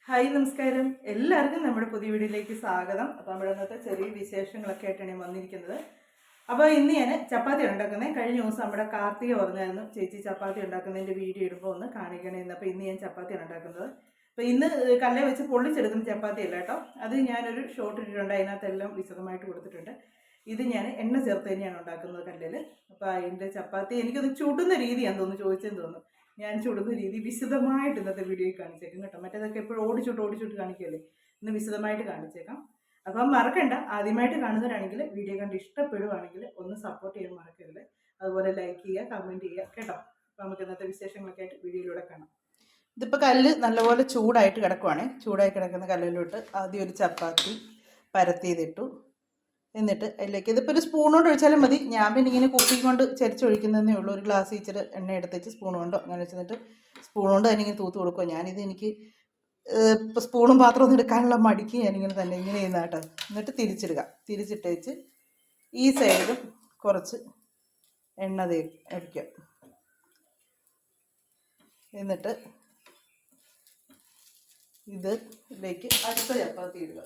Hi നമസ്കാരം, എല്ലാവർക്കും നമ്മുടെ പുതിയ വീഡിയോയിലേക്ക് സ്വാഗതം. അപ്പോൾ നമ്മുടെ ഇന്നത്തെ ചെറിയ വിശേഷങ്ങളൊക്കെ ആയിട്ടാണ് ഞാൻ വന്നിരിക്കുന്നത്. അപ്പോൾ ഇന്ന് ഞാൻ ചപ്പാത്തി ഉണ്ടാക്കുന്നത്. കഴിഞ്ഞ ദിവസം നമ്മുടെ കാർത്തിക പറഞ്ഞായിരുന്നു ചേച്ചി ചപ്പാത്തി ഉണ്ടാക്കുന്നതിൻ്റെ വീഡിയോ ഇടുമ്പോൾ ഒന്ന് കാണിക്കണമെന്ന്. അപ്പോൾ ഇന്ന് ഞാൻ ചപ്പാത്തിയാണ് ഉണ്ടാക്കുന്നത്. അപ്പോൾ ഇന്ന് കല്ലെ വെച്ച് പൊള്ളിച്ചെടുക്കുന്ന ചപ്പാത്തി അല്ല കേട്ടോ, അത് ഞാനൊരു ഷോർട്ട് ഇട്ടിട്ടുണ്ട്, അതിനകത്തെല്ലാം വിശദമായിട്ട് കൊടുത്തിട്ടുണ്ട്. ഇത് ഞാൻ എണ്ണ ചേർത്ത് തന്നെയാണ് ഉണ്ടാക്കുന്നത് കല്ലിൽ. അപ്പോൾ അതിൻ്റെ ചപ്പാത്തി എനിക്കൊന്ന് ചുടുന്ന രീതിയാണെന്ന് തോന്നുന്നു, ചോദിച്ചെന്ന് തോന്നുന്നു. ഞാൻ ചുടുന്ന രീതി വിശദമായിട്ട് ഇന്നത്തെ വീഡിയോയിൽ കാണിച്ചേക്കാം കേട്ടോ. മറ്റേതൊക്കെ എപ്പോഴും ഓടിച്ചോട്ട് കാണിക്കുമല്ലേ, ഇന്ന് വിശദമായിട്ട് കാണിച്ചേക്കാം. അപ്പം മറക്കണ്ട, ആദ്യമായിട്ട് കാണുന്നവരാണെങ്കിൽ വീഡിയോ കണ്ട് ഇഷ്ടപ്പെടുവാണെങ്കിൽ ഒന്ന് സപ്പോർട്ട് ചെയ്യാൻ മറക്കരുത്. അതുപോലെ ലൈക്ക് ചെയ്യുക, കമൻറ്റ് ചെയ്യുക കേട്ടോ. അപ്പോൾ നമുക്ക് ഇന്നത്തെ വിശേഷങ്ങളൊക്കെ ആയിട്ട് വീഡിയോയിലൂടെ കാണാം. ഇതിപ്പോൾ കല്ല് നല്ലപോലെ ചൂടായിട്ട് കിടക്കുവാണ്. ചൂടായി കിടക്കുന്ന കല്ലിലോട്ട് ആദ്യം ഒരു ചപ്പാത്തി പരത്തിയതിട്ടു. എന്നിട്ട് അതിലേക്ക് ഇതിപ്പോൾ ഒരു സ്പൂൺ കൊണ്ട് ഒഴിച്ചാലും മതി. ഞാൻ പിന്നെ ഇങ്ങനെ കുപ്പി കൊണ്ട് ചരിച്ചൊഴിക്കുന്നതേ ഉള്ളൂ. ഒരു ഗ്ലാസ് ഇച്ചിരി എണ്ണ എടുത്തേച്ച് സ്പൂൺ കൊണ്ടോ അങ്ങനെ വെച്ചിട്ട് സ്പൂൺ കൊണ്ട് അതിനിങ്ങനെ തൂത്ത് കൊടുക്കുക. ഞാനിത് എനിക്ക് ഇപ്പോൾ സ്പൂണും പാത്രമൊന്നും എടുക്കാനുള്ള മടിക്ക് ഞാനിങ്ങനെ തന്നെ ഇങ്ങനെ ചെയ്യുന്ന കേട്ടോ. എന്നിട്ട് തിരിച്ചിടുക. തിരിച്ചിട്ടേച്ച് ഈ സൈഡിലും കുറച്ച് എണ്ണ ഒഴിക്കുക. എന്നിട്ട് ഇതിലേക്ക് അടുത്ത ചപ്പാത്തി ഇടുക.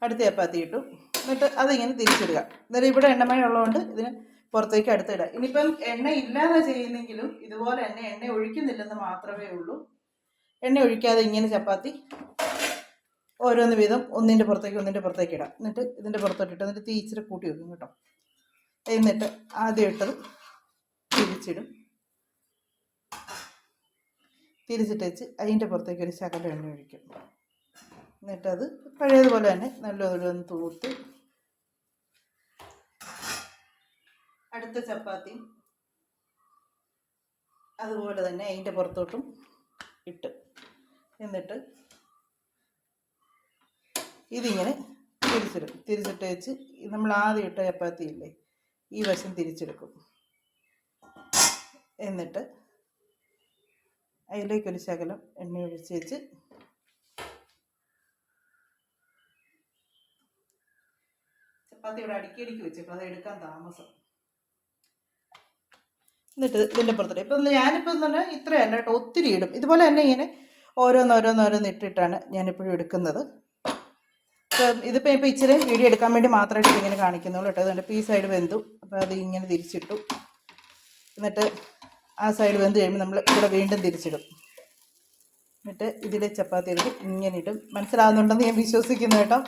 അടുത്ത ചപ്പാത്തി ഇട്ടു. എന്നിട്ട് അതിങ്ങനെ തിരിച്ചിടുക. എന്നിട്ട് ഇവിടെ എണ്ണമയം ഉള്ളതുകൊണ്ട് ഇതിന് പുറത്തേക്ക് അടുത്തിടുക. ഇനിയിപ്പം എണ്ണ ഇല്ലാതെ ചെയ്യുന്നെങ്കിലും ഇതുപോലെ തന്നെ എണ്ണ ഒഴിക്കുന്നില്ലെന്ന് മാത്രമേ ഉള്ളൂ. എണ്ണ ഒഴിക്കാതെ ഇങ്ങനെ ചപ്പാത്തി ഓരോന്ന് വീതം ഒന്നിൻ്റെ പുറത്തേക്ക് ഇടാം. എന്നിട്ട് ഇതിൻ്റെ പുറത്തോട്ടിട്ട് എന്നിട്ട് തീ ഇച്ചിരി കൂട്ടി വെക്കും കേട്ടോ. എന്നിട്ട് ആദ്യം ഇട്ടത് തിരിച്ചിടും. തിരിച്ചിട്ട് വെച്ച് അതിൻ്റെ പുറത്തേക്ക് ഒരു ശകലം എണ്ണ ഒഴിക്കും. എന്നിട്ടത് പഴയതുപോലെ തന്നെ നല്ലതുപോലെ ഒന്ന് തൂത്ത് അടുത്ത ചപ്പാത്തി അതുപോലെ തന്നെ അതിൻ്റെ പുറത്തോട്ടും ഇട്ട് എന്നിട്ട് ഇതിങ്ങനെ തിരിച്ചിടും. തിരിച്ചിട്ട് വെച്ച് നമ്മൾ ആദ്യം ഇട്ട ചപ്പാത്തി ഇല്ലേ, ഈ വശം തിരിച്ചെടുക്കും. എന്നിട്ട് അതിലേക്കൊരു ശകലം എണ്ണ ഒഴിച്ച് വെച്ച് ചപ്പാത്തി ഇവിടെ അടുക്കി വെച്ചേക്കും, അത് എടുക്കാൻ താമസം. എന്നിട്ട് ഇതിൻ്റെ പുറത്തോട്ട് ഇപ്പം ഞാനിപ്പോൾ എന്ന് പറഞ്ഞാൽ ഇത്രയല്ല കേട്ടോ, ഒത്തിരി ഇടും. ഇതുപോലെ തന്നെ ഇങ്ങനെ ഓരോന്നോരോന്ന് ഇട്ടിട്ടാണ് ഞാനിപ്പോഴും എടുക്കുന്നത്. ഇതിപ്പോൾ ഇപ്പോൾ ഇച്ചിരി വീഡിയോ എടുക്കാൻ വേണ്ടി മാത്രമായിട്ട് ഇങ്ങനെ കാണിക്കുന്നുള്ളൂ കേട്ടോ. അതുകൊണ്ട് ഈ സൈഡ് വെന്തു. അപ്പോൾ അത് ഇങ്ങനെ തിരിച്ചിട്ടു. എന്നിട്ട് ആ സൈഡ് വെന്ത് കഴിയുമ്പോൾ നമ്മൾ ഇവിടെ വീണ്ടും തിരിച്ചിടും. എന്നിട്ട് ഇതിലെ ചപ്പാത്തി എടുത്ത് ഇങ്ങനെ ഇടും. മനസ്സിലാവുന്നുണ്ടെന്ന് ഞാൻ വിശ്വസിക്കുന്നു കേട്ടോ.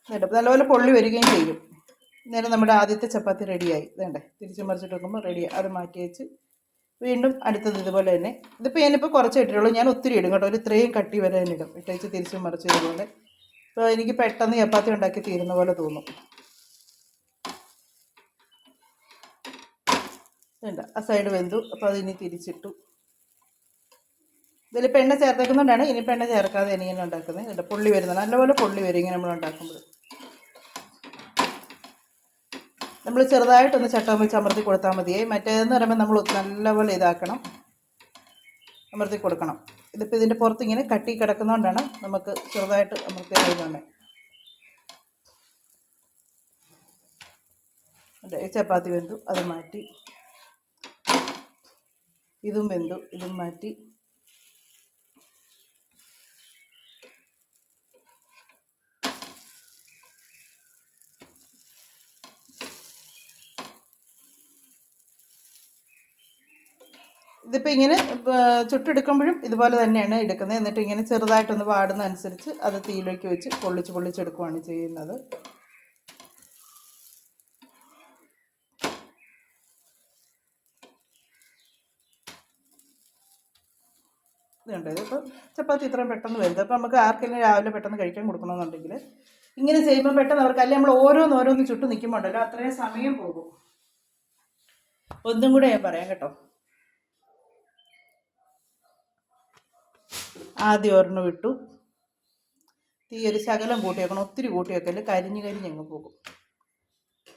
എന്നിട്ട് നല്ലപോലെ പൊള്ളി വരികയും ചെയ്യും. നേരം നമ്മുടെ ആദ്യത്തെ ചപ്പാത്തി റെഡിയായി. ഇതേണ്ടേ, തിരിച്ച് മറിച്ചിട്ട് വെക്കുമ്പോൾ റെഡിയായി. അത് മാറ്റി വെച്ച് വീണ്ടും അടുത്തത് ഇതുപോലെ തന്നെ. ഇതിപ്പോൾ ഞാനിപ്പോൾ കുറച്ച് ഇട്ടിട്ടുള്ളൂ, ഞാൻ ഒത്തിരി ഇടും കേട്ടോ. ഒരു ഇത്രയും കട്ടി വരെ തന്നെ ഇടും. ഇട്ടേച്ച് തിരിച്ചും മറിച്ച് ഇതുപോലെ. ഇപ്പോൾ എനിക്ക് പെട്ടെന്ന് ചപ്പാത്തി ഉണ്ടാക്കി തീരുന്ന പോലെ തോന്നും. വേണ്ട, ആ സൈഡ് വെന്തു. അപ്പോൾ അതിനി തിരിച്ചിട്ടു. ഇതിലിപ്പോൾ എണ്ണ ചേർത്തേക്കുന്നതുകൊണ്ടാണ്. ഇനിയിപ്പോൾ എണ്ണ ചേർക്കാതെ ഇങ്ങനെ ഉണ്ടാക്കുന്നത്. കേട്ടോ, പൊള്ളി വരുന്നത് നല്ലപോലെ പൊള്ളി വരും ഇങ്ങനെ നമ്മൾ ഉണ്ടാക്കുമ്പോൾ. നമ്മൾ ചെറുതായിട്ടൊന്ന് ചട്ടം വെച്ച് അമർത്തി കൊടുത്താൽ മതിയേ. മറ്റേതെന്ന് പറയുമ്പോൾ നമ്മൾ നല്ലപോലെ ഇതാക്കണം, അമർത്തി കൊടുക്കണം. ഇതിപ്പോൾ ഇതിൻ്റെ പുറത്ത് ഇങ്ങനെ കട്ടി കിടക്കുന്നതുകൊണ്ടാണ് നമുക്ക് ചെറുതായിട്ട് അമർത്തി കഴിയുന്നത്. ഈ ചപ്പാത്തി വെന്തു, അത് മാറ്റി. ഇതും വെന്തു, ഇതും മാറ്റി. ഇതിപ്പോൾ ഇങ്ങനെ ചുട്ടെടുക്കുമ്പോഴും ഇതുപോലെ തന്നെയാണ് എടുക്കുന്നത്. എന്നിട്ട് ഇങ്ങനെ ചെറുതായിട്ടൊന്ന് വാടുന്ന അനുസരിച്ച് അത് തീയിലേക്ക് വെച്ച് പൊള്ളിച്ചെടുക്കുകയാണ് ചെയ്യുന്നത്. ഇതുണ്ട്. ഇതിപ്പോൾ ചപ്പാത്തി ഇത്രയും പെട്ടെന്ന് വരുന്നത്. അപ്പോൾ നമുക്ക് ആർക്കെങ്കിലും രാവിലെ പെട്ടെന്ന് കഴിക്കാൻ കൊടുക്കണമെന്നുണ്ടെങ്കിൽ ഇങ്ങനെ ചെയ്യുമ്പോൾ പെട്ടെന്ന് അവർക്ക്, അല്ലെങ്കിൽ നമ്മൾ ഓരോന്ന് ചുട്ട് നിൽക്കുമ്പോൾ ഉണ്ടല്ലോ അത്രയും സമയം പോകും. ഒന്നും കൂടെ ഞാൻ പറയാം കേട്ടോ. ആദ്യം ഒരെണ്ണം ഇട്ടു. തീ ഒരു ശകലം കൂട്ടി വെക്കണം, ഒത്തിരി കൂട്ടി വെക്കല്, കരിഞ്ഞങ്ങ് പോകും.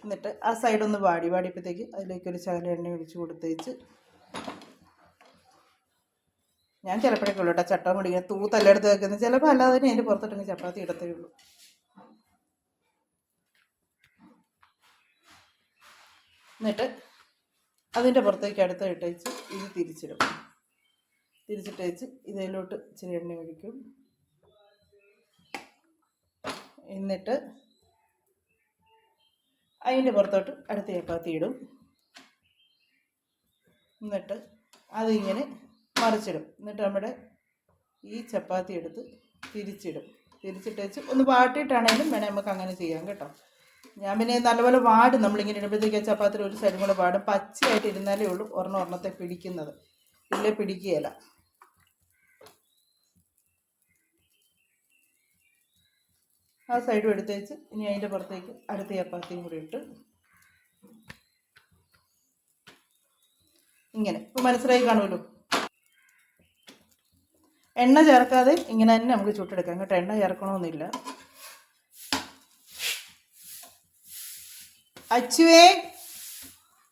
എന്നിട്ട് ആ സൈഡൊന്ന് വാടിയപ്പോഴത്തേക്ക് അതിലേക്കൊരു ശകലം എണ്ണ ഒഴിച്ച് കൊടുത്തേച്ച് ഞാൻ ചിലപ്പോഴൊക്കെ ഉള്ളൂ കേട്ടോ ചട്ടം കൂടി ഇങ്ങനെ തൂത്തെല്ലാം വെക്കുന്നത്. ചിലപ്പോൾ അല്ലാതെ തന്നെ അതിൻ്റെ പുറത്തോട്ടങ്ങ് ചപ്പാത്തി ഇടത്തേ ഉള്ളൂ. എന്നിട്ട് അതിൻ്റെ പുറത്തേക്ക് അടുത്ത് ഇട്ടേച്ച് ഇത് തിരിച്ചിടും. തിരിച്ചിട്ടേച്ച് ഇതിലോട്ട് ഇച്ചിരി എണ്ണ ഒഴിക്കും. എന്നിട്ട് അതിൻ്റെ പുറത്തോട്ട് അടുത്ത ചപ്പാത്തി ഇടും. എന്നിട്ട് അതിങ്ങനെ മറിച്ചിടും. എന്നിട്ട് നമ്മുടെ ഈ ചപ്പാത്തി എടുത്ത് തിരിച്ചിടും. തിരിച്ചിട്ടേച്ച് ഒന്ന് വാട്ടിയിട്ടാണെങ്കിലും വേണേൽ നമുക്ക് അങ്ങനെ ചെയ്യാം കേട്ടോ. ഞാൻ പിന്നെ നല്ലപോലെ വാടും. നമ്മളിങ്ങനെ ഇടുമ്പോഴത്തേക്ക് ചപ്പാത്തിയിൽ ഒരു സൈഡും കൂടെ വാടും. പച്ചയായിട്ട് ഇരുന്നാലേ ഉള്ളൂ ഒരെണ്ണത്തെ പിടിക്കുന്നത്, ഇല്ലേ പിടിക്കുകയില്ല. ആ സൈഡും എടുത്തേച്ച് ഇനി അതിൻ്റെ പുറത്തേക്ക് അടുത്ത ചപ്പാത്തിയും കൂടി ഇട്ട് ഇങ്ങനെ. ഇപ്പോൾ മനസ്സിലായി കാണുമല്ലോ. എണ്ണ ചേർക്കാതെ ഇങ്ങനെ തന്നെ നമുക്ക് ചുട്ടെടുക്കാം കേട്ടോ. എണ്ണ ചേർക്കണമെന്നില്ല. അച്ചുവേ,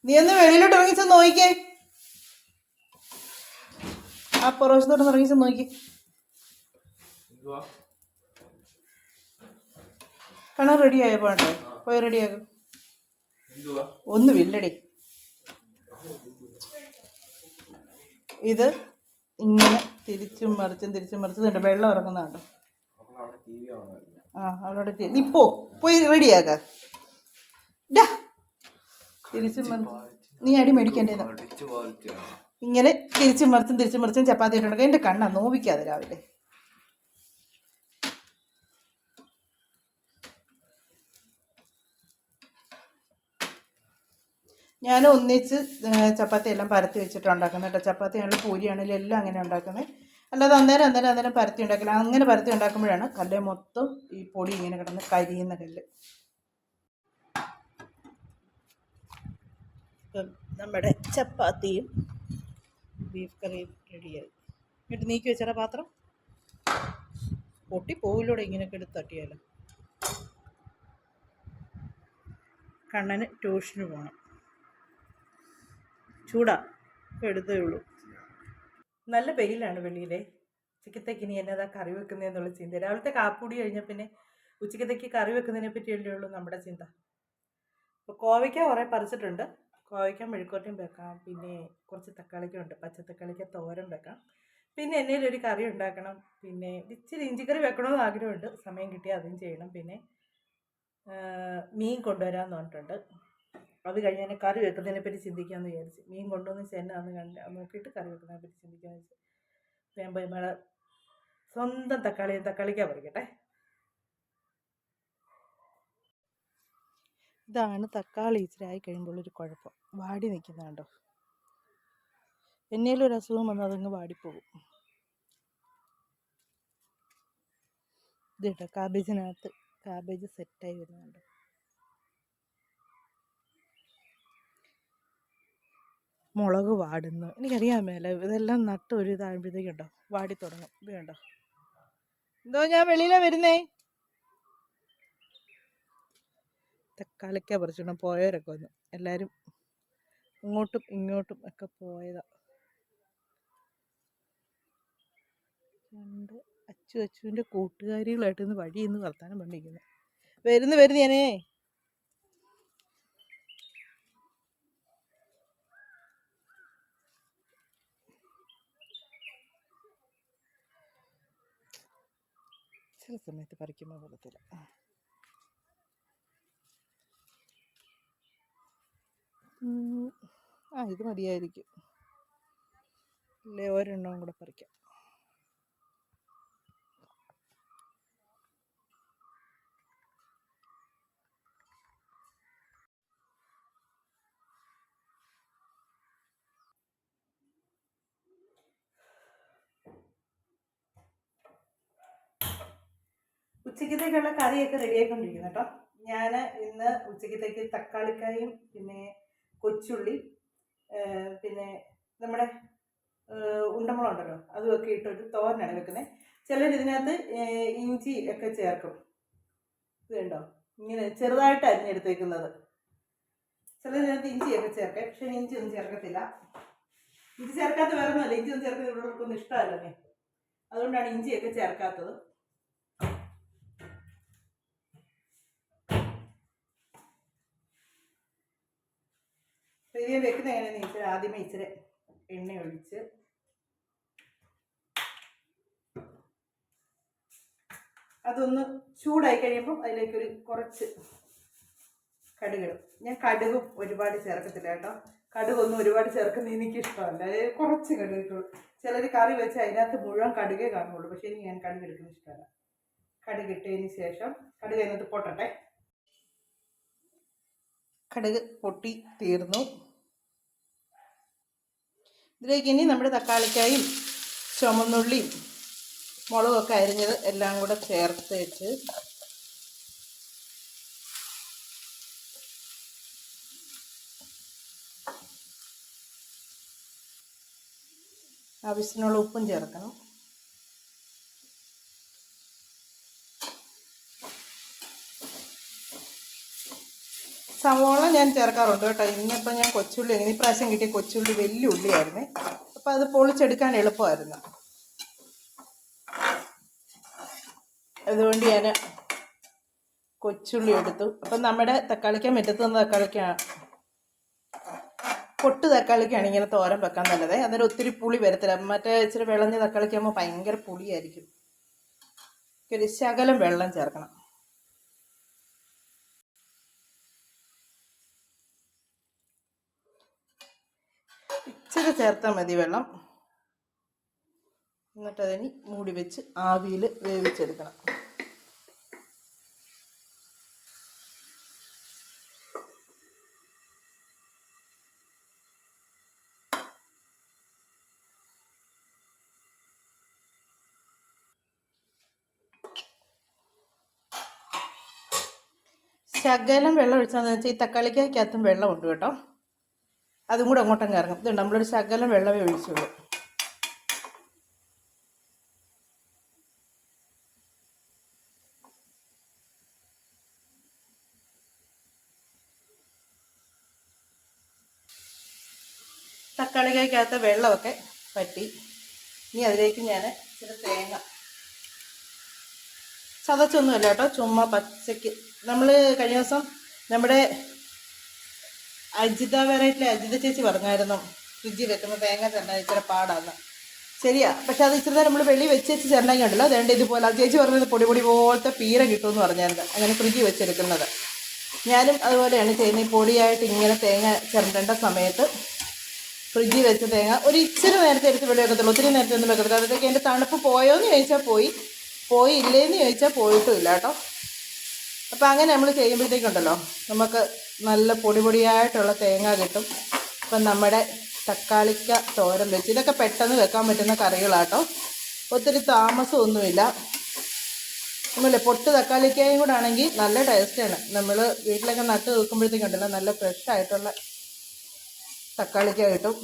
നീ ഒന്ന് വെളിയിലോട്ട് ഇറങ്ങിച്ച് നോക്കിക്കേ. ആ പുറവശത്തോട്ട് ഇറങ്ങിച്ച് നോക്കി. കണ റെഡി ആയോ? പോകണ്ടേ? പോയി റെഡിയാകും. ഒന്നുമില്ലടി. ഇത് ഇങ്ങനെ തിരിച്ചും മറിച്ചും വെള്ളം ഇറങ്ങുന്നുണ്ടോ? ആ, അവളോട് നീ പോയി റെഡിയാക്ക. തിരിച്ചും നീ അടി മേടിക്കേണ്ടത്. ഇങ്ങനെ തിരിച്ചും മറിച്ചും ചപ്പാത്തി ഇട്ടുണ്ടെങ്കിൽ എൻ്റെ കണ്ണാ നോവിക്കാതെ രാവിലെ. ഞാൻ ഒന്നിച്ച് ചപ്പാത്തി എല്ലാം പരത്തി വെച്ചിട്ട് ഉണ്ടാക്കുന്നത് കേട്ടോ. ചപ്പാത്തി ആണെങ്കിലും പൂരിയാണെങ്കിലും എല്ലാം അങ്ങനെ ഉണ്ടാക്കുന്നത്. അല്ലാതെ അന്നേരം പരത്തി ഉണ്ടാക്കില്ല. അങ്ങനെ പരത്തി ഉണ്ടാക്കുമ്പോഴാണ് കല്ല് മൊത്തം ഈ പൊടി ഇങ്ങനെ കിടന്ന് കരിയുന്ന കല്ല്. നമ്മുടെ ചപ്പാത്തിയും ബീഫ് കറിയും റെഡിയായി. എന്നിട്ട് നീക്കി വെച്ചാൽ പാത്രം പൊട്ടിപ്പോവിലൂടെ ഇങ്ങനെയൊക്കെ എടുത്ത് തട്ടിയാലോ. കണ്ണന് ട്യൂഷന് പോകണം. ചൂടാ ഇപ്പോൾ എടുത്തേ ഉള്ളൂ. നല്ല വെയിലാണ് വെളിയിലെ. ഉച്ചക്കത്തേക്ക് ഇനി എന്നതാ കറി വെക്കുന്നതെന്നുള്ള ചിന്ത. രാവിലത്തെ കാപ്പൂടി കഴിഞ്ഞാൽ പിന്നെ ഉച്ചക്കത്തേക്ക് കറി വെക്കുന്നതിനെ പറ്റിയല്ലേ ഉള്ളൂ നമ്മുടെ ചിന്ത. ഇപ്പോൾ കോവയ്ക്ക കുറേ പറിച്ചിട്ടുണ്ട്. കോവയ്ക്ക മെഴുക്കോട്ടയും വെക്കാം. പിന്നെ കുറച്ച് തക്കാളിക്ക ഉണ്ട്. പച്ചത്തക്കാളിക്ക തോരൻ വെക്കാം. പിന്നെ എന്നേലും ഒരു കറി ഉണ്ടാക്കണം. പിന്നെ ഇച്ചിരി ഇഞ്ചിക്കറി വെക്കണമെന്ന് ആഗ്രഹമുണ്ട്. സമയം കിട്ടിയാൽ അതും ചെയ്യണം. പിന്നെ മീൻ കൊണ്ടുവരാമെന്ന് പറഞ്ഞിട്ടുണ്ട്. അത് കഴിഞ്ഞ് തന്നെ കറി വെക്കുന്നതിനെ പറ്റി ചിന്തിക്കാമെന്ന് വിചാരിച്ചു. മീൻ കൊണ്ടുവന്ന് ചെന്നാന്ന് നോക്കിയിട്ട് കറി വെക്കുന്നതിനെ പറ്റി ചിന്തിക്കാമെന്ന് വെച്ചു. ഞാൻ പോയി മഴ സ്വന്തം തക്കാളിക്ക പറിക്കട്ടെ. ഇതാണ് തക്കാളി ഇച്ചിരി കഴിയുമ്പോഴൊരു കുഴപ്പം. വാടി നിൽക്കുന്നതുണ്ടോ? എന്നേലും ഒരു അസുഖം വന്നാൽ അതങ്ങ് വാടിപ്പോകും. ഇത് കേട്ടോ, കാബേജിനകത്ത് കാബേജ് സെറ്റായി വരുന്നുണ്ട്. മുളക് വാടുന്നു. എനിക്കറിയാൻ മേല. ഇതെല്ലാം നട്ട് ഒരു ഇതാകുമ്പോഴത്തേക്കുണ്ടോ വാടി തുടങ്ങും. ഇത് കണ്ടോ? എന്തോ ഞാൻ വെളിയിലാണ് വരുന്നേ. തക്കാളിക്ക പറിച്ചിടണം. പോയവരൊക്കെ വന്നു. എല്ലാവരും ഇങ്ങോട്ടും ഇങ്ങോട്ടും ഒക്കെ പോയതാ. രണ്ട് അച്ചുവിൻ്റെ കൂട്ടുകാരികളായിട്ട് ഇന്ന് വഴിയിൽ നിന്ന് വർത്താനം പറഞ്ഞിരിക്കുന്നു. വരുന്നു ഞാനേ. ചില സമയത്ത് പറിക്കുമ്പോൾ കൊള്ളത്തില്ല. ഇത് മതിയായിരിക്കും. ഇല്ലേ ഒരെണ്ണവും കൂടെ പറിക്കാം. ഉച്ചക്കത്തേക്കുള്ള കറിയൊക്കെ റെഡിയായിക്കൊണ്ടിരിക്കുന്നു കേട്ടോ. ഞാൻ ഇന്ന് ഉച്ചക്കത്തേക്ക് തക്കാളിക്കായും പിന്നെ കൊച്ചുള്ളി പിന്നെ നമ്മുടെ ഉണ്ടമുളകുണ്ടല്ലോ അതുമൊക്കെ ഇട്ടൊരു തോരനാണ് വെക്കുന്നത്. ചിലർ ഇതിനകത്ത് ഇഞ്ചി ഒക്കെ ചേർക്കും. ഇത് കണ്ടോ, ഇങ്ങനെ ചെറുതായിട്ട് അരിഞ്ഞെടുത്തേക്കുന്നത്. ചിലതിനകത്ത് ഇഞ്ചിയൊക്കെ ചേർക്കാം. പക്ഷെ ഇഞ്ചി ഒന്നും ചേർക്കത്തില്ല. ഇഞ്ചി ചേർക്കാത്ത വേറെ ഒന്നുമല്ല, ഇഞ്ചി ഒന്നും ചേർക്കുന്നത് ഇവിടെയൊന്നും ഇഷ്ടമല്ലേ. അതുകൊണ്ടാണ് ഇഞ്ചിയൊക്കെ ചേർക്കാത്തത്. ഇത് വെക്കുന്ന എങ്ങനെയാണെന്ന് ഇച്ചിരി ആദ്യമേ ഇച്ചിരി എണ്ണ ഒഴിച്ച് അതൊന്ന് ചൂടായി കഴിയുമ്പം അതിലേക്കൊരു കുറച്ച് കടുകിടും. ഞാൻ കടുകും ഒരുപാട് ചേർക്കത്തില്ല കേട്ടോ. കടുകൊന്നും ഒരുപാട് ചേർക്കുന്നത് എനിക്കിഷ്ടമല്ല. കുറച്ച് കടുക് ഇട്ടുള്ളൂ. ചിലർ കറി വെച്ച് അതിനകത്ത് മുഴുവൻ കടുകേ കാണുള്ളൂ. പക്ഷേ എനിക്ക് ഞാൻ കടുക് എടുക്കുന്ന ഇഷ്ടമല്ല. കടുക് ഇട്ടതിന് ശേഷം കടുക് അതിനകത്ത് പൊട്ടട്ടെ. കടുക് പൊട്ടി തീർന്നു. ഇതിലേക്ക് ഇനി നമ്മുടെ തക്കാളിക്കായും ചുമന്നുള്ളിയും മുളകൊക്കെ അരിഞ്ഞത് എല്ലാം കൂടെ ചേർത്ത് വെച്ച് ആവശ്യത്തിനുള്ള ഉപ്പും ചേർക്കണം. സവോള ഞാൻ ചേർക്കാറുണ്ട് കേട്ടോ. ഇന്നിപ്പോൾ ഞാൻ കൊച്ചുള്ളി, ഈ പ്രാവശ്യം കിട്ടിയ കൊച്ചുള്ളി വലിയ ഉള്ളിയായിരുന്നേ. അപ്പോൾ അത് പൊളിച്ചെടുക്കാൻ എളുപ്പമായിരുന്നു. അതുകൊണ്ട് ഞാൻ കൊച്ചുള്ളി എടുത്തു. അപ്പം നമ്മുടെ തക്കാളിക്ക മുറ്റത്ത് നിന്ന് തക്കാളിക്കാണ്, പൊട്ട് തക്കാളിക്കാണ് ഇങ്ങനെ തോരൻ വെക്കാൻ നല്ലത്. അന്നേരം ഒത്തിരി പുളി വരത്തില്ല. മറ്റേ ഇച്ചിരി വിളഞ്ഞ തക്കാളിക്കാകുമ്പോൾ ഭയങ്കര പുളിയായിരിക്കും. ഒരു ശകലം വെള്ളം ചേർക്കണം. ഇച്ചിരി ചേർത്താൽ മതി വെള്ളം. എന്നിട്ടതിന് മൂടി വെച്ച് ആവിയിൽ വേവിച്ചെടുക്കണം. ശകലം വെള്ളം ഒഴിച്ചാന്ന് വെച്ചാൽ ഈ തക്കാളിക്കകത്തും വെള്ളമുണ്ട് കേട്ടോ. അതും കൂടെ അങ്ങോട്ടങ്ങ് ഇറങ്ങും. ഇതുണ്ട്, നമ്മളൊരു ശകലം വെള്ളമേ ഒഴിച്ചുള്ളൂ. തക്കാളിക്കകത്ത് വെള്ളമൊക്കെ പറ്റി. ഇനി അതിലേക്ക് ഞാൻ ഇച്ചിരി തേങ്ങ ചതച്ചൊന്നുമല്ല കേട്ടോ, ചുമ്മാ പച്ചയ്ക്ക്. നമ്മൾ കഴിഞ്ഞ ദിവസം നമ്മുടെ അജിത വെറൈറ്റിയിലെ അജിത ചേച്ചി പറഞ്ഞായിരുന്നു ഫ്രിഡ്ജിൽ വെക്കുന്ന തേങ്ങ ചേർന്നാൽ ഇച്ചിരി പാടാന്ന്. ശരിയാ, പക്ഷെ അത് ഇച്ചിരി നേരം നമ്മൾ വെളി വെച്ച് ചേർന്നെങ്കിൽ ഉണ്ടല്ലോ, അതുകൊണ്ട് ഇതുപോലെ ചേച്ചി പറഞ്ഞത് പൊടി പൊടി പോലത്തെ പീര കിട്ടുമെന്ന് പറഞ്ഞായിരുന്നു. അങ്ങനെ ഫ്രിഡ്ജിൽ വെച്ചെടുക്കുന്നത് ഞാനും അതുപോലെയാണ് ചെയ്യുന്നത്. ഈ പൊടിയായിട്ട് ഇങ്ങനെ തേങ്ങ ചേർക്കേണ്ട സമയത്ത് ഫ്രിഡ്ജിൽ വെച്ച തേങ്ങ ഒരു ഇച്ചിരി നേരത്തെ എടുത്ത് വെളി വെക്കത്തുള്ളൂ. ഒത്തിരി നേരത്തെ ഒന്നും വെക്കത്തില്ല. അതൊക്കെ എൻ്റെ തണുപ്പ് പോയോയെന്ന് ചോദിച്ചാൽ പോയി ഇല്ലേന്ന് ചോദിച്ചാൽ പോയിട്ടുമില്ല കേട്ടോ. അപ്പോൾ അങ്ങനെ നമ്മൾ ചെയ്യുമ്പോഴത്തേക്കുണ്ടല്ലോ നമുക്ക് നല്ല പൊടിയായിട്ടുള്ള തേങ്ങ കിട്ടും. അപ്പം നമ്മുടെ തക്കാളിക്ക തോരൻ വെച്ച് ഇതൊക്കെ പെട്ടെന്ന് വെക്കാൻ പറ്റുന്ന കറികളാട്ടോ. ഒത്തിരി താമസമൊന്നുമില്ല. നമ്മളെ പൊട്ട് തക്കാളിക്കായും കൂടെ ആണെങ്കിൽ നല്ല ടേസ്റ്റാണ്. നമ്മൾ വീട്ടിലൊക്കെ നട്ട് വെക്കുമ്പോഴത്തേക്കുണ്ടല്ലോ നല്ല ഫ്രഷ് ആയിട്ടുള്ള തക്കാളിക്ക കിട്ടും.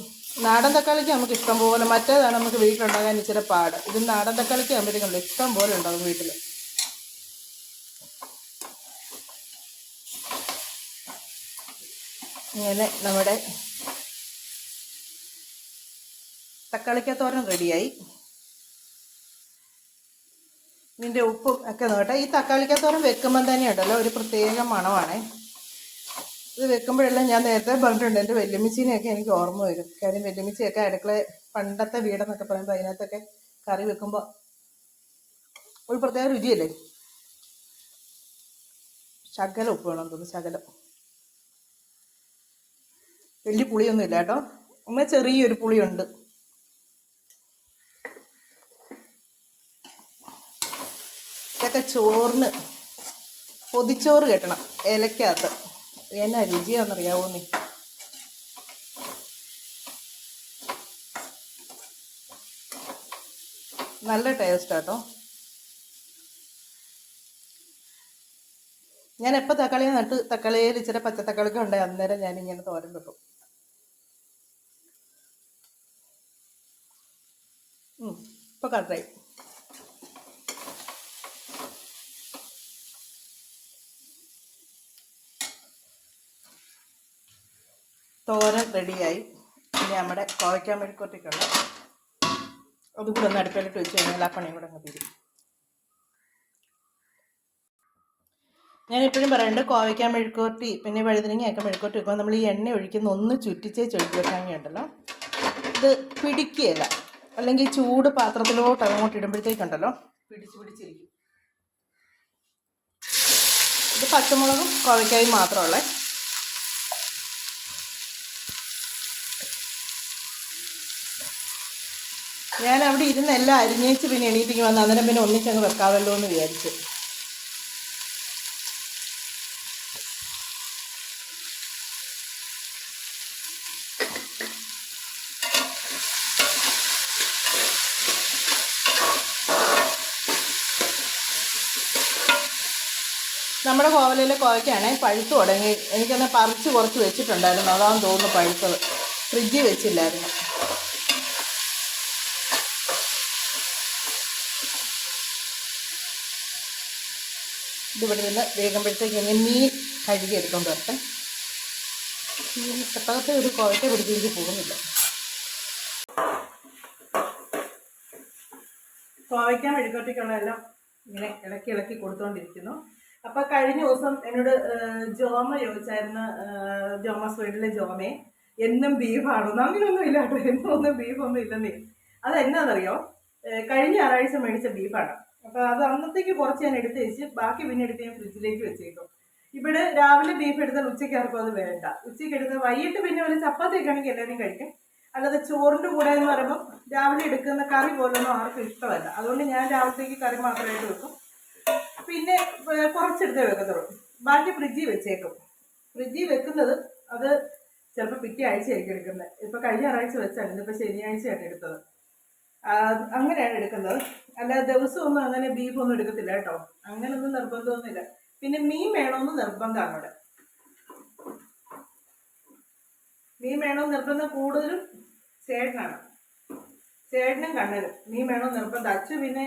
നാടൻ തക്കാളിക്ക് നമുക്ക് ഇഷ്ടം പോലെ, മറ്റേതാണ് നമുക്ക് വീട്ടിലുണ്ടാകാൻ ഇച്ചിരി പാട്. ഇത് നാടൻ തക്കാളിക്ക് ആകുമ്പോഴത്തേക്കുണ്ട് ഇഷ്ടം പോലെ ഉണ്ടാകും വീട്ടിൽ. ഇങ്ങനെ നമ്മുടെ തക്കാളിക്ക തോരൻ റെഡിയായി. ഇതിൻ്റെ ഉപ്പും ഒക്കെ നോട്ടെ. ഈ തക്കാളിക്ക തോരൻ വെക്കുമ്പം തന്നെ ഉണ്ടല്ലോ ഒരു പ്രത്യേക മണമാണേ. ഇത് വെക്കുമ്പോഴെല്ലാം ഞാൻ നേരത്തെ പറഞ്ഞിട്ടുണ്ട്, എൻ്റെ വല്യമ്മച്ചീനെയൊക്കെ എനിക്ക് ഓർമ്മ വരും. കാര്യം വല്യമ്മച്ചിയൊക്കെ അടുക്കള പണ്ടത്തെ വീടെന്നൊക്കെ പറയുമ്പോൾ അതിനകത്തൊക്കെ കറി വെക്കുമ്പോൾ ഒരു പ്രത്യേക രുചിയല്ലേ. ശകലം ഉപ്പ് വേണം തോന്നുന്നു, ശകലം. വലിയ പുളിയൊന്നും ഇല്ല കേട്ടോ, എന്നാൽ ചെറിയൊരു പുളിയുണ്ട്. ഇതൊക്കെ ചോറിന് പൊതിച്ചോറ് കെട്ടണം ഇലക്കകത്ത്. എന്നാ രുചിയാണെന്നറിയാവോ നീ. നല്ല ടേസ്റ്റാട്ടോ. ഞാൻ എപ്പോൾ തക്കാളി നട്ട് തക്കാളിയിൽ ഇച്ചിരി പച്ചത്തക്കാളിക്ക് ഉണ്ടായി അന്നേരം ഞാനിങ്ങനെ തോരൻ വെക്കും. ഇപ്പോൾ കറക്റ്റായി. തോരൻ റെഡിയായി. ഇനി നമ്മുടെ കോവയ്ക്കാൻ മെഴുക്കുവരട്ടിക്കുള്ള അതുകൂടെ ഒന്ന് അടുപ്പിലിട്ട് വെച്ച് കഴിഞ്ഞാൽ ആ പണിയും കൂടെ അങ്ങ് തീരും. ഞാൻ എപ്പോഴും പറയുന്നുണ്ട് കോവയ്ക്കാൻ മെഴുക്കുവരട്ടി പിന്നെ വഴുതനങ്ങയൊക്കെ മെഴുക്കുവരട്ടി വെക്കുമ്പോൾ നമ്മൾ ഈ എണ്ണ ഒഴിക്കുന്ന ഒന്ന് ചുറ്റിച്ചേ ചൊഴിച്ച് വെക്കാനുണ്ടല്ലോ ഇത് പിടിക്കുകയില്ല. അല്ലെങ്കിൽ ചൂട് പാത്രത്തിലോട്ട് അങ്ങോട്ട് ഇടുമ്പോഴത്തേക്കുണ്ടല്ലോ പിടിച്ചിരിക്കും. ഇത് പച്ചമുളകും കോവയ്ക്കായും മാത്രമുള്ളേ. ഞാൻ അവിടെ ഇരുന്ന് എല്ലാം അരിഞ്ഞേച്ച് പിന്നെ എണീറ്റിക്ക് വന്ന് അന്നേരം പിന്നെ ഒന്നിച്ചങ്ങ് വെക്കാമല്ലോ എന്ന് വിചാരിച്ചു. നമ്മുടെ കോവലയിലെ കോവയ്ക്കാണേ പഴുത്ത് തുടങ്ങി. എനിക്കൊന്ന് പറിച്ച് കുറച്ച് വെച്ചിട്ടുണ്ടായിരുന്നു, അതാണെന്ന് തോന്നുന്നു പഴുത്തത്. ഫ്രിഡ്ജിൽ വെച്ചില്ലായിരുന്നു. ഇതിവിടെ നിന്ന് വേകുമ്പോഴത്തേക്ക് ഇങ്ങനെ മീൻ കഴുകി എടുത്തുകൊണ്ട് വരട്ടെ. മീൻ പെട്ടകത്തെ ഒരു കോവയ്ക്ക പിടിച്ച് പോകുന്നില്ല. കോവയ്ക്ക മെഴുകുവരട്ടിക്കുള്ളതെല്ലാം ഇങ്ങനെ ഇളക്കി കൊടുത്തുകൊണ്ടിരിക്കുന്നു. അപ്പോൾ കഴിഞ്ഞ ദിവസം എന്നോട് ജോമ ചോദിച്ചായിരുന്നു, ജോമസ് വീട്ടിലെ ജോമയെ എന്നും ബീഫാണോ? അങ്ങനെയൊന്നും ഇല്ല കേട്ടോ, എന്നൊന്നും ബീഫൊന്നും ഇല്ലെന്നേ. അതെന്നാന്നറിയോ, കഴിഞ്ഞ ഞായറാഴ്ച മേടിച്ച ബീഫാണ്. അപ്പോൾ അത് അന്നത്തേക്ക് കുറച്ച് ഞാൻ എടുത്ത് വെച്ച് ബാക്കി പിന്നെ എടുത്ത് ഞാൻ ഫ്രിഡ്ജിലേക്ക് വെച്ചേക്കും. ഇവിടെ രാവിലെ ബീഫ് എടുത്താൽ ഉച്ചയ്ക്ക് ആർക്കും അത് വേണ്ട. ഉച്ചയ്ക്ക് എടുത്ത് വൈകിട്ട് പിന്നെ ഒരു ചപ്പാത്തിയൊക്കെ ആണെങ്കിൽ എല്ലാവരും കഴിക്കും. അല്ലാതെ ചോറിൻ്റെ കൂടെ എന്ന് പറയുമ്പോൾ രാവിലെ എടുക്കുന്ന കറി പോലൊന്നും ആർക്കും ഇഷ്ടമല്ല. അതുകൊണ്ട് ഞാൻ രാവിലത്തേക്ക് കറി മാത്രമായിട്ട് വെക്കും. പിന്നെ കുറച്ചെടുത്തേ വെക്കത്തുള്ളൂ, ബാക്കി ഫ്രിഡ്ജിൽ വെച്ചേക്കും. ഫ്രിഡ്ജിൽ വെക്കുന്നത് അത് ചിലപ്പോൾ പിറ്റേ ആഴ്ചയായിരിക്കും എടുക്കുന്നത്. ഇപ്പോൾ കഴിഞ്ഞ ഞായറാഴ്ച വെച്ചാണ്, ഇതിപ്പോൾ ശനിയാഴ്ചയാണ് എടുത്തത്. അങ്ങനെയാണ് എടുക്കുന്നത്. അല്ലാതെ ദിവസമൊന്നും അങ്ങനെ ബീഫൊന്നും എടുക്കത്തില്ല കേട്ടോ, അങ്ങനെയൊന്നും നിർബന്ധമൊന്നുമില്ല. പിന്നെ മീൻ വേണമെന്ന് നിർബന്ധമാണ് അവിടെ. മീൻ വേണമെന്ന് നിർബന്ധം കൂടുതലും ചേട്ടനാണ്. ചേട്ടനും കണ്ണനും മീൻ വേണമെന്ന് നിർബന്ധം. അച്ചു പിന്നെ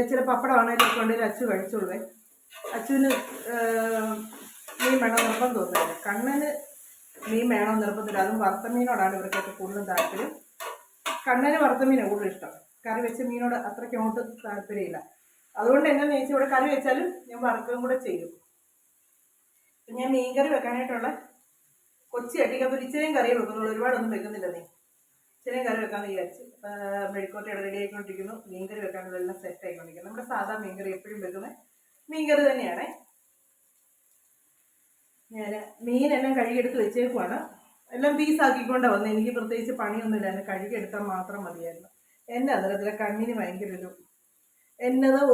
ചില പപ്പടമാണെങ്കിലും ഒക്കെ ഉണ്ടെങ്കിൽ അച്ചു കഴിച്ചോളേ. അച്ചുവിന് മീൻ വേണം നിർബന്ധമൊന്നുമില്ല. കണ്ണന് മീൻ വേണമെന്ന് നിർബന്ധമില്ല. അതും വറുത്ത മീനോടാണ് ഇവർക്കൊക്കെ കൂടുതലും താല്പര്യം. കണ്ണന് വറുത്ത മീനാണ് കൂടുതൽ ഇഷ്ടം. കറി വെച്ച മീനോട് അത്രയ്ക്ക് അങ്ങോട്ട് താല്പര്യമില്ല. അതുകൊണ്ട് എന്നാന്ന് ചോദിച്ചാൽ ഇവിടെ കറി വെച്ചാലും ഞാൻ വറുക്കുകയും കൂടെ ചെയ്യും. ഞാൻ മീൻ കറി വെക്കാനായിട്ടുള്ള കൊച്ചി അട്ടിക്കപ്പോൾ ഇച്ചിരിയും കറിയെ വെക്കുന്നുള്ളൂ, ഒരുപാടൊന്നും വെക്കുന്നില്ല. ഇച്ചിരിയും കറി വെക്കാമെന്ന് വിചാരിച്ച് മെഴുക്കോട്ടി റെഡി ആയിക്കൊണ്ടിരിക്കുന്നു. മീൻകറി വെക്കാനുള്ളതെല്ലാം സെറ്റ് ആയിക്കൊണ്ടിരിക്കുന്നു. നമ്മുടെ സാധാ മീൻകറി എപ്പോഴും വെക്കുന്ന മീൻകറി തന്നെയാണ്. ഞാൻ മീനെല്ലാം കഴുകിയെടുത്ത് വെച്ചേക്കുവാണ്. എല്ലാം പീസാക്കിക്കൊണ്ടാണ് വന്നത്. എനിക്ക് പ്രത്യേകിച്ച് പണിയൊന്നുമില്ല, എന്നെ കഴുകിയെടുത്താൽ മാത്രം മതിയായിരുന്നു. എൻ്റെ അതിലെ കണ്ണിന് ഭയങ്കര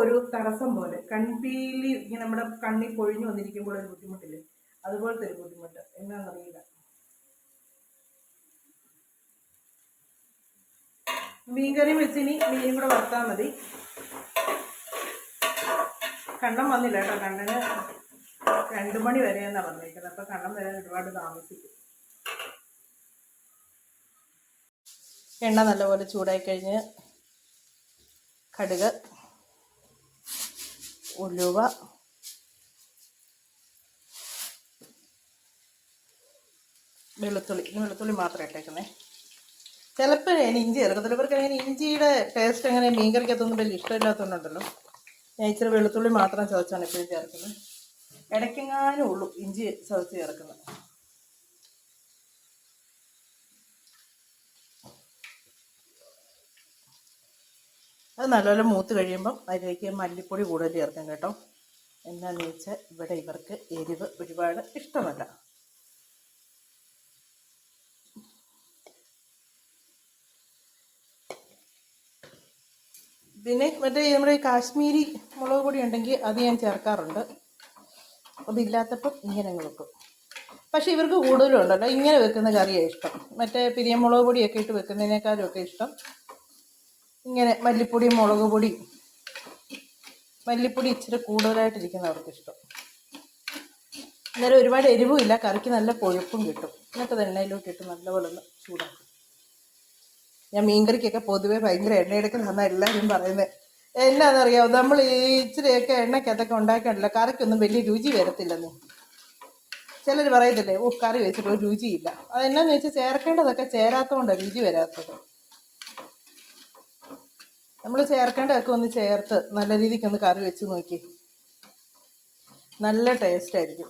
ഒരു തടസ്സം പോലെ, കൺപീലി ഇങ്ങനെ നമ്മുടെ കണ്ണിൽ പൊഴിഞ്ഞു വന്നിരിക്കുമ്പോൾ ഒരു ബുദ്ധിമുട്ടില്ലേ, അതുപോലത്തെ ഒരു ബുദ്ധിമുട്ട്. എന്നാണെന്നറിയില്ല. മീൻകറി വെച്ചിനി മീനും കൂടെ വറുത്താൽ മതി. കണ്ണം വന്നില്ല കേട്ടോ, കണ്ണന് 2 മണി വരെയെന്നാണ് വന്നിരിക്കുന്നത്. അപ്പോൾ കണ്ണം വരാൻ ഒരുപാട് താമസിക്കും. എണ്ണ നല്ലപോലെ ചൂടായി കഴിഞ്ഞ് കടുക്, ഉലുവ, വെളുത്തുള്ളി മാത്രം ഇട്ടേക്കുന്നേ. ചിലപ്പോൾ ഞാൻ ഇഞ്ചി ചേർക്കത്തില്ല. ഇവർക്ക് അങ്ങനെ ഇഞ്ചിയുടെ ടേസ്റ്റ് അങ്ങനെ മീൻകറിക്കകത്തൊന്നും വലിയ ഇഷ്ടമില്ലാത്തതുകൊണ്ടുണ്ടല്ലോ ഞാൻ ഇച്ചിരി വെളുത്തുള്ളി മാത്രം ചതച്ചാണ് എപ്പോഴും ചേർക്കുന്നത്. ഇടയ്ക്കെങ്ങാനും ഉള്ളൂ ഇഞ്ചി ചതച്ച് ചേർക്കുന്നത്. അത് നല്ലപോലെ മൂത്ത് കഴിയുമ്പം അതിലേക്ക് മല്ലിപ്പൊടി കൂടുതൽ ചേർക്കാം കേട്ടോ. എന്താണെന്ന് വെച്ചാൽ ഇവിടെ ഇവർക്ക് എരിവ് ഒരുപാട് ഇഷ്ടമല്ല. പിന്നെ മറ്റേ നമ്മുടെ ഈ കാശ്മീരി മുളക് പൊടി ഉണ്ടെങ്കിൽ അത് ഞാൻ ചേർക്കാറുണ്ട്. അതില്ലാത്തപ്പം ഇങ്ങനെ അങ്ങ് വെക്കും. പക്ഷേ ഇവർക്ക് കൂടുതലും ഉണ്ടല്ലോ ഇങ്ങനെ വെക്കുന്ന കറിയാണ് ഇഷ്ടം. മറ്റേ പിരിയമുളക് പൊടിയൊക്കെ ഇട്ട് വെക്കുന്നതിനേക്കാളും ഒക്കെ ഇഷ്ടം ഇങ്ങനെ മല്ലിപ്പൊടി, മുളക് പൊടി, മല്ലിപ്പൊടി ഇച്ചിരി കൂടുതലായിട്ടിരിക്കുന്ന അവർക്ക് ഇഷ്ടം. അന്നേരം ഒരുപാട് എരിവും ഇല്ല, കറിക്ക് നല്ല കൊഴുപ്പും കിട്ടും. എന്നിട്ട് എണ്ണയിലോട്ട് ഇട്ട് നല്ലപോലെ ഒന്ന് ചൂടാക്കും. ഞാൻ മീൻകറിക്കൊക്കെ പൊതുവേ ഭയങ്കര എണ്ണയെടുക്കുന്നതാണ് എല്ലാവരും പറയുന്നത്. എന്നാണെന്നറിയാമോ, നമ്മൾ ഈ ഇച്ചിരിയൊക്കെ എണ്ണയ്ക്കകത്തൊക്കെ ഉണ്ടാക്കിയുണ്ടല്ലോ കറിക്കൊന്നും വലിയ രുചി വരത്തില്ലെന്ന് ചിലർ പറയത്തില്ലേ. കറി വെച്ചിട്ട് ഒരു രുചിയില്ല. അതെന്നാന്ന് വെച്ചാൽ ചേർക്കേണ്ടതൊക്കെ ചേരാത്തതുകൊണ്ടാണ് രുചി വരാത്തത്. നമ്മൾ ചേർക്കേണ്ടതൊക്കെ ഒന്ന് ചേർത്ത് നല്ല രീതിക്കൊന്ന് കറി വെച്ച് നോക്കി. നല്ല ടേസ്റ്റ് ആയിരിക്കും.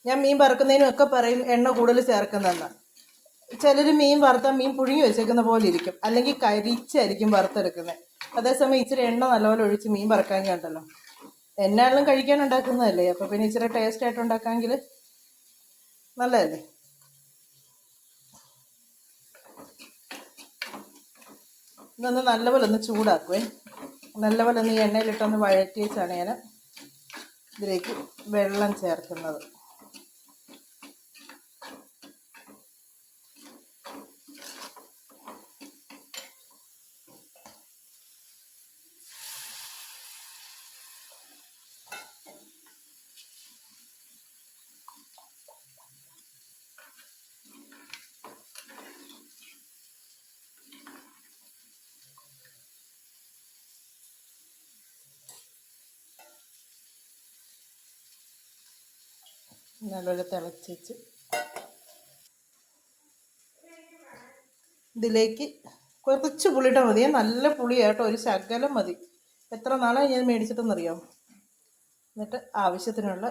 ഞാൻ മീൻ വറുക്കുന്നതിനൊക്കെ പറയും എണ്ണ കൂടുതൽ ചേർക്കുന്നതെന്ന്. ചിലർ മീൻ വറുത്താൽ മീൻ പുഴുങ്ങി വെച്ചേക്കുന്ന പോലെ ഇരിക്കും, അല്ലെങ്കിൽ കരിച്ചായിരിക്കും വറുത്തെടുക്കുന്നത്. അതേസമയം ഇച്ചിരി എണ്ണ നല്ലപോലെ ഒഴിച്ച് മീൻ വറുക്കാൻ കണ്ടല്ലോ. എന്നാണെങ്കിലും കഴിക്കാൻ ഉണ്ടാക്കുന്നതല്ലേ, അപ്പോൾ പിന്നെ ഇച്ചിരി ടേസ്റ്റ് ആയിട്ട് ഉണ്ടാക്കാമെങ്കിൽ നല്ലതല്ലേ. ഇതൊന്ന് നല്ലപോലെ ഒന്ന് ചൂടാക്കുവേ. നല്ലപോലെ ഒന്ന് ഈ എണ്ണയിലിട്ടൊന്ന് വഴറ്റി വെച്ചാണ് ഞാൻ ഇതിലേക്ക് വെള്ളം ചേർക്കുന്നത്. നല്ലപോലെ തിളച്ച് ഇതിലേക്ക് കുറച്ച് പുളിയിട്ടാൽ മതി. നല്ല പുളിയാട്ടോ, ഒരു ശകലം മതി. എത്ര നാളായി ഞാൻ മേടിച്ചിട്ടെന്നറിയാം. എന്നിട്ട് ആവശ്യത്തിനുള്ള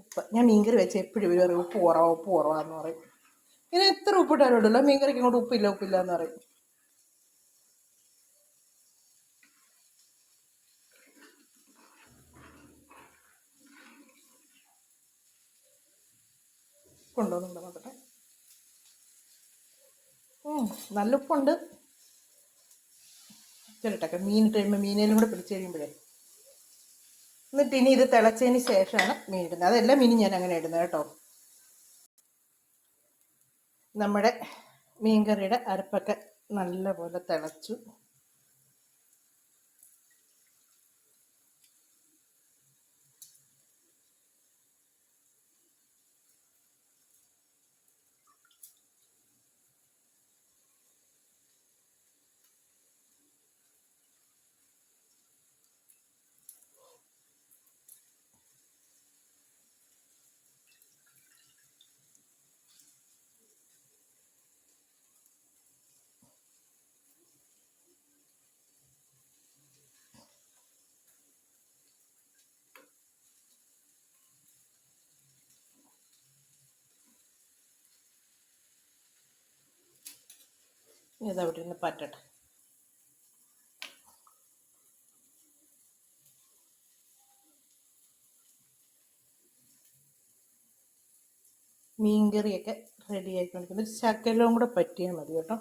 ഉപ്പ്. ഞാൻ മീൻകറി വെച്ച് എപ്പോഴും ഇവർ പറയും ഉപ്പ് കുറവാന്ന് പറയും. ഇങ്ങനെ എത്ര ഉപ്പിട്ടാലും ഉണ്ടല്ലോ മീൻകറിക്ക് ഇങ്ങോട്ട് ഉപ്പില്ല എന്ന് പറയും. കൊണ്ടുവന്നുണ്ട് നോക്കട്ടെ. നല്ല ഉപ്പുണ്ട്. ചിലട്ടൊക്കെ മീനിട്ട് കഴിയുമ്പോൾ മീനേലും കൂടെ പിടിച്ച് കഴിയുമ്പോഴേ. എന്നിട്ട് ഇനി ഇത് തിളച്ചതിന് ശേഷമാണ് മീൻ ഇടുന്നത്. അതെല്ലാം മീനും ഞാൻ അങ്ങനെ ഇടുന്നത് കേട്ടോ. നമ്മുടെ മീൻകറിയുടെ അരപ്പൊക്കെ നല്ലപോലെ തിളച്ചു. ഇതവിടെ നിന്ന് പറ്റട്ടെ. മീൻകറിയൊക്കെ റെഡി ആയിക്കൊണ്ടിരിക്കുന്നത്. ശകലവും കൂടെ പറ്റിയാൽ മതി കേട്ടോ.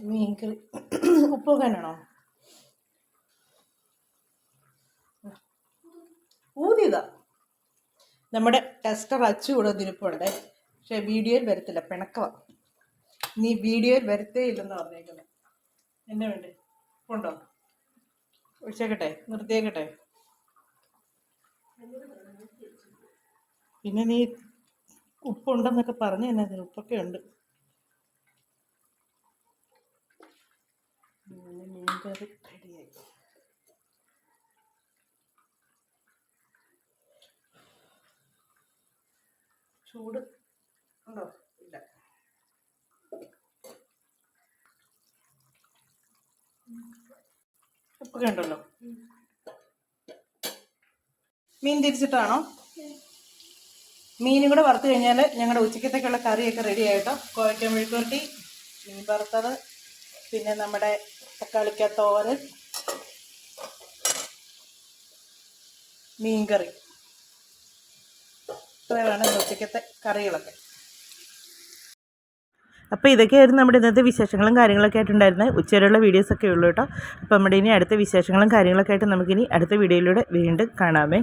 മീൻകറി ഉപ്പ് വെക്കാനാണോ? ഊതിയതാ. നമ്മുടെ ടെസ്റ്റർ അച്ചു കൂടെ തിരുപ്പുണ്ട്. പക്ഷെ വീഡിയോയിൽ വരത്തില്ല, പിണക്കവാ. നീ വീഡിയോയിൽ വരത്തേ ഇല്ലെന്ന് പറഞ്ഞേക്കുന്നത്. എന്നെ വേണ്ടേ ഉണ്ടോ? ഒഴിച്ചേക്കട്ടെ, നിർത്തിയേക്കട്ടെ. പിന്നെ നീ ഉപ്പുണ്ടെന്നൊക്കെ പറഞ്ഞു തന്നെ. അതിന് ഉപ്പൊക്കെ ഉണ്ട്. മീൻകറി റെഡിയായി. ചൂട് ഉണ്ടോ? ഇല്ല. ഉപ്പൊക്കെ ഉണ്ടല്ലോ. മീൻ തിരിച്ചിട്ടാണോ? മീനും കൂടെ വറുത്ത് കഴിഞ്ഞാൽ ഞങ്ങളുടെ ഉച്ചക്കത്തേക്കുള്ള കറിയൊക്കെ റെഡി ആയിട്ടോ. കോവയ്ക്ക മെഴുക്കുവരട്ടി, മീൻ വറുത്തത്, പിന്നെ നമ്മുടെ തക്കാളിക്ക തോരൻ, മീൻകറി. ഇത്രയാണ് ഉച്ചക്കത്തെ കറികളൊക്കെ. അപ്പോൾ ഇതൊക്കെയായിരുന്നു നമ്മുടെ ഇന്നത്തെ വിശേഷങ്ങളും കാര്യങ്ങളൊക്കെ ആയിട്ടുണ്ടായിരുന്നത്. ഉച്ചവരെയുള്ള വീഡിയോസൊക്കെ ഉള്ളൂ കേട്ടോ. അപ്പോൾ നമ്മുടെ ഇനി അടുത്ത വിശേഷങ്ങളും കാര്യങ്ങളൊക്കെ ആയിട്ട് നമുക്കിനി അടുത്ത വീഡിയോയിലൂടെ വീണ്ടും കാണാമേ.